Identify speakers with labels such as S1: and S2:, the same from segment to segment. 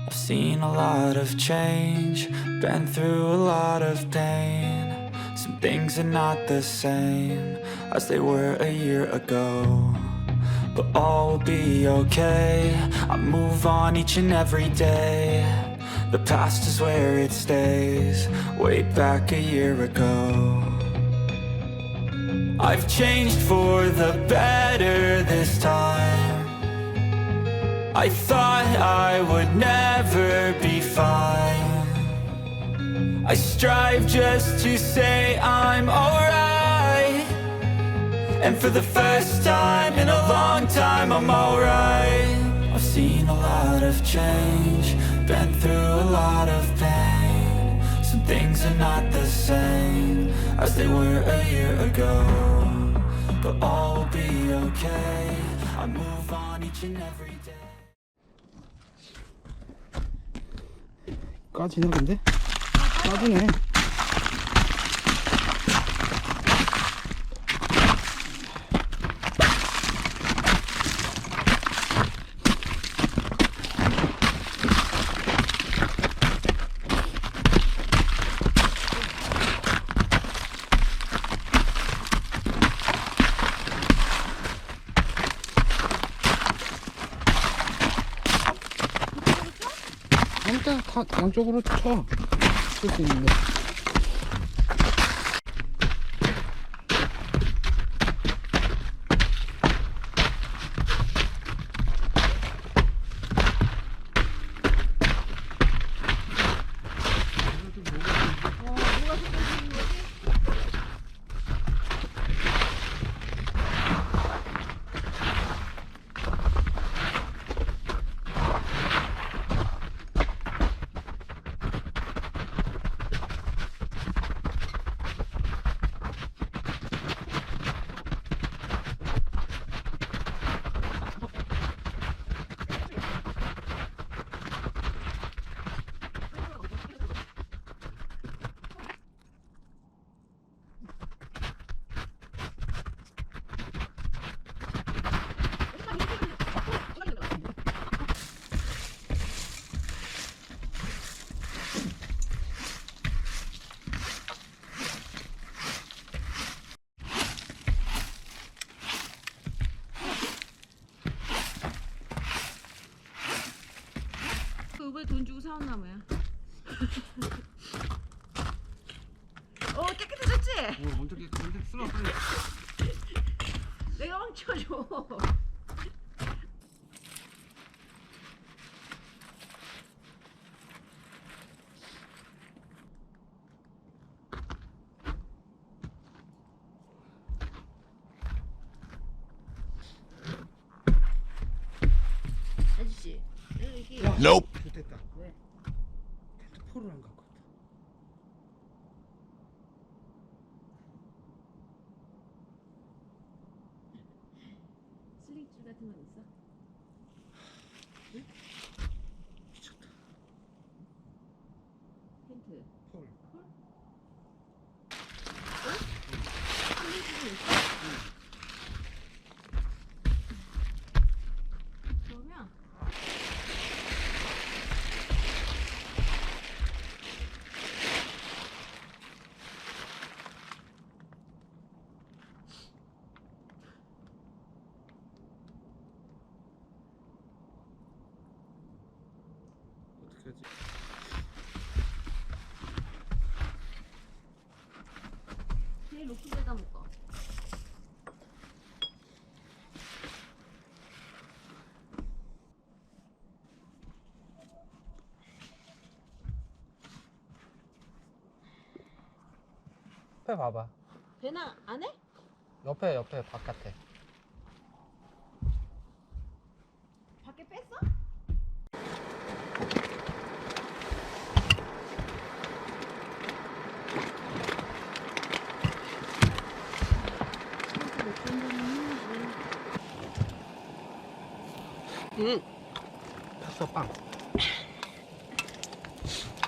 S1: I've seen a lot of change, been through a lot of pain. Some things are not the same as they were a year ago, but all will be okay. I move on each and every day. The past is where it stays, way back a year ago. I've changed for the better this time. I thought I would never be fine. I strive just to say I'm alright, and for the first time in a long time I'm alright. I've seen a lot of change, been through a lot of pain. Some things are not the same as they were a year ago, but all will be okay. I move on each and every day.
S2: 까지는 근데? 까지네. 일단 다 양쪽으로 쳐. 칠 수 있는데.
S3: 이번에 돈 주고 사온 나무야. 깨끗해졌지?
S2: 엄청 깨끗한데? 쓸어 빨리.
S3: 내가 망쳐줘. 아저씨, 여기.
S2: Nope. 됐다.
S3: 왜?
S2: 텐트폴을 안 갖고 왔다.
S3: 슬링줄 같은 건 있어? 응?
S2: 미쳤다.
S3: 텐트.
S2: 폴.
S3: 폴? 슬링줄은 있어? 그러면
S2: 어떻게 하지?
S3: 제일 높은 데다 묶어.
S2: 옆에 봐봐.
S3: 배낭 안 해?
S2: 옆에 바깥에.
S3: 밖에 뺐어?
S2: 응. 탔어 빵.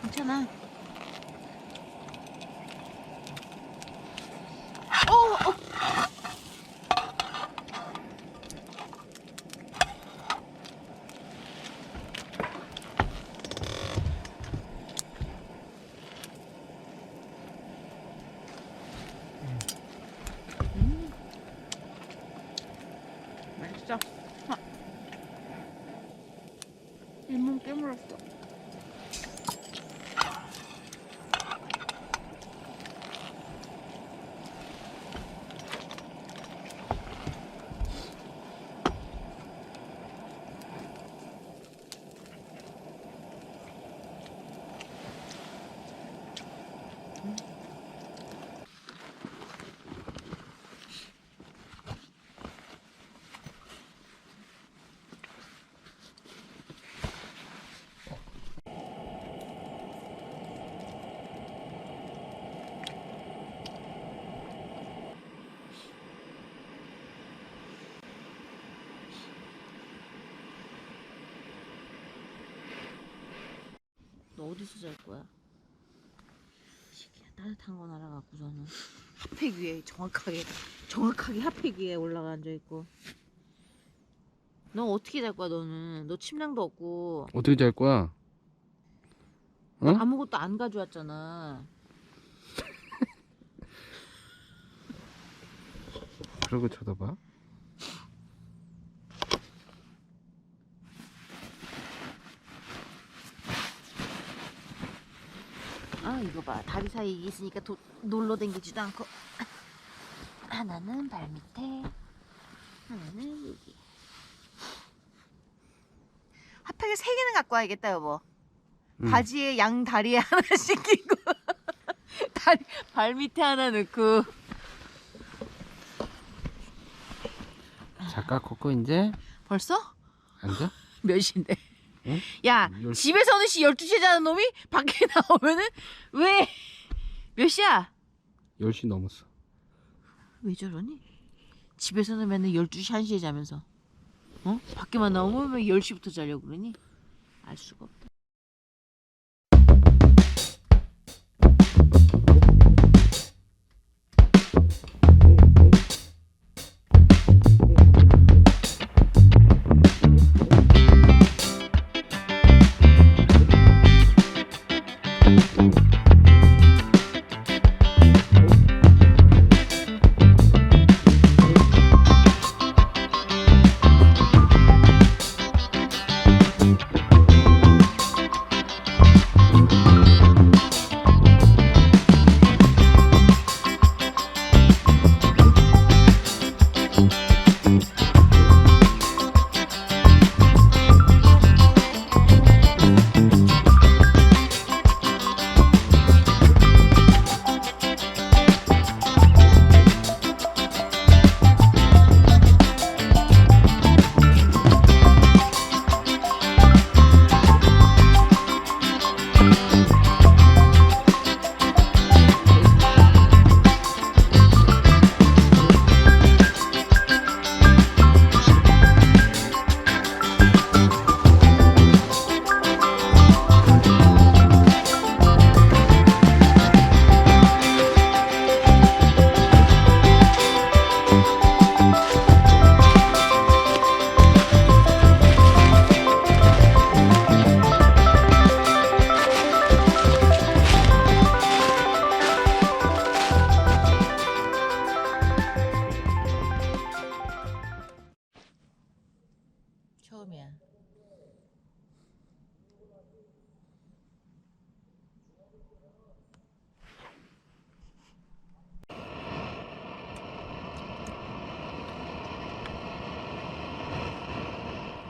S3: 괜찮아. 잇몸 깨물었어. 너 어디서 잘 거야? 시기야, 따뜻한 거 날아갖고서는 핫팩 위에 정확하게 핫팩 위에 올라가 앉아 있고. 너 어떻게 잘 거야 너는? 너 침낭도 없고.
S2: 어떻게 잘 거야?
S3: 너
S2: 어?
S3: 아무것도 안 가져왔잖아.
S2: 그러고 쳐다봐.
S3: 아 이거 봐, 다리 사이에 있으니까 놀러 댕기지도 않고. 하나는 발 밑에, 하나는 여기. 핫팩을 3개는 갖고 와야겠다 여보. 바지에 양 다리에 하나씩 끼고 발 밑에 하나 넣고.
S2: 잠깐 걷고 이제
S3: 벌써?
S2: 앉아?
S3: 몇 시인데?
S2: 응?
S3: 야,
S2: 10시.
S3: 집에서는 12시에 자는 놈이 밖에 나오면은 왜 몇 시야?
S2: 10시 넘었어.
S3: 왜 저러니? 집에서는 맨날 12시 1시에 자면서 밖에만 나오면 왜 10시부터 자려고 그러니? 알 수가 없다. 처음이야.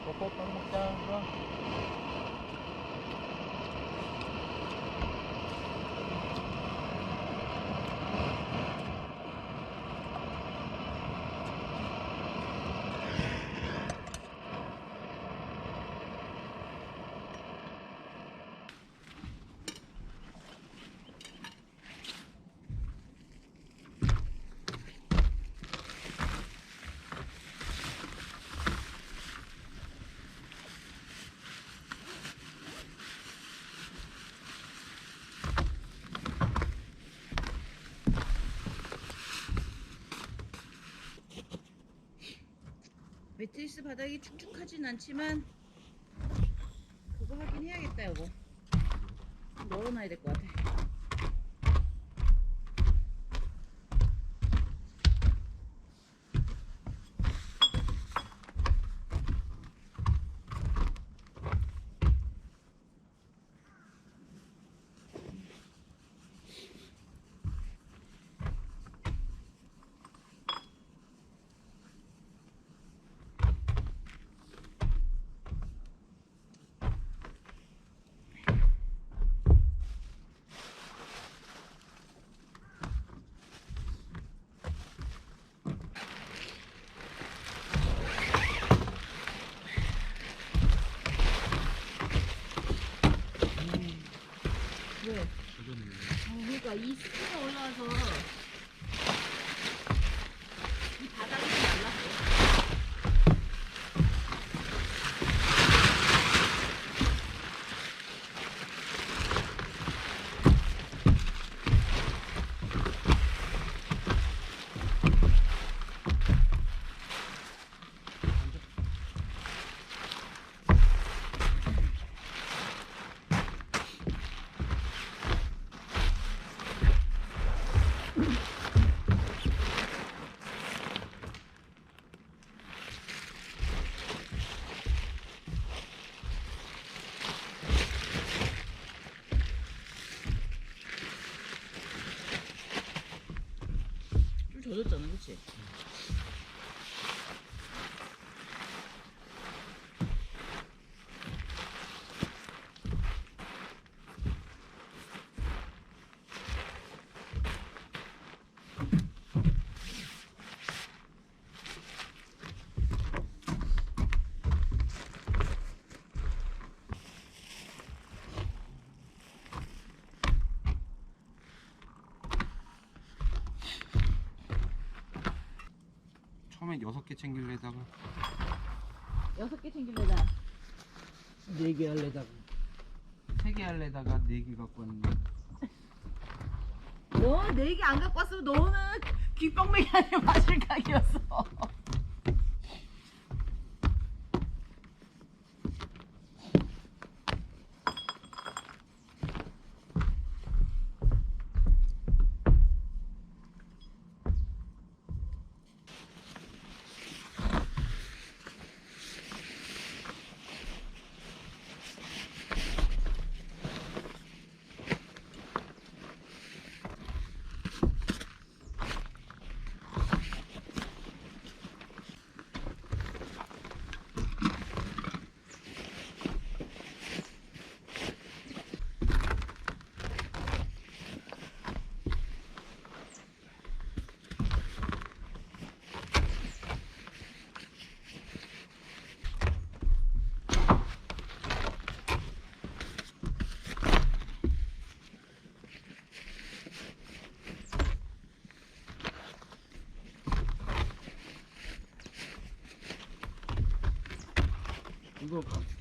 S2: 먹고 빵 먹자.
S3: 매트리스 바닥이 축축하진 않지만 그거 하긴 해야겠다 여보. 널어놔야 될 것 같아. 그러니까 이 숲에 올라와서 이 바닥이 좀 말랐어. 좀 젖었잖아, 그치?
S2: 처음엔 6개 챙길래다가
S3: 6개 챙길래다.
S2: 4개 할래다가 3개 할래다가 4개 갖고 왔는데
S3: 너 4개 안 갖고 왔으면 너는 귓방맹이 안에 마실 각이었어.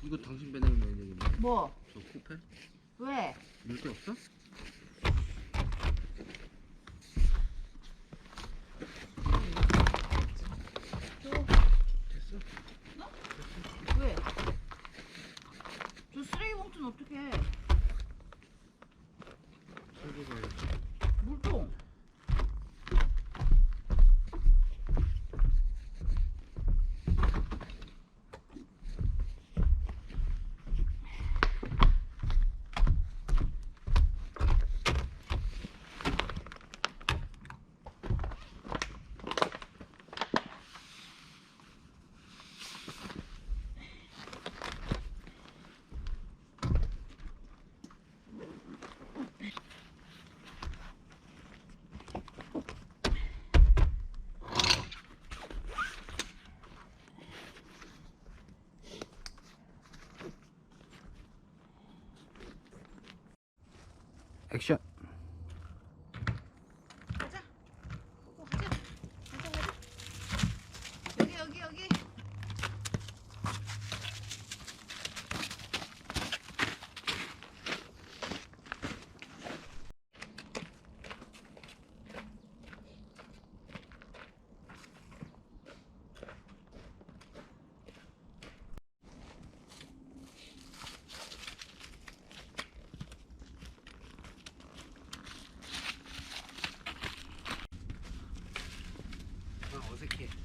S2: 이거 당신 배낭 넣어야 되겠네.
S3: 뭐?
S2: 저 코펠?
S3: 왜?
S2: 넣을 데 없어? 됐어?
S3: 왜? 저 쓰레기 봉투는 어떻게 해?
S2: 설계 가야지.
S3: 물통.
S2: 액션.
S3: 가자. 가자. 가자. 여기.
S2: 어색해.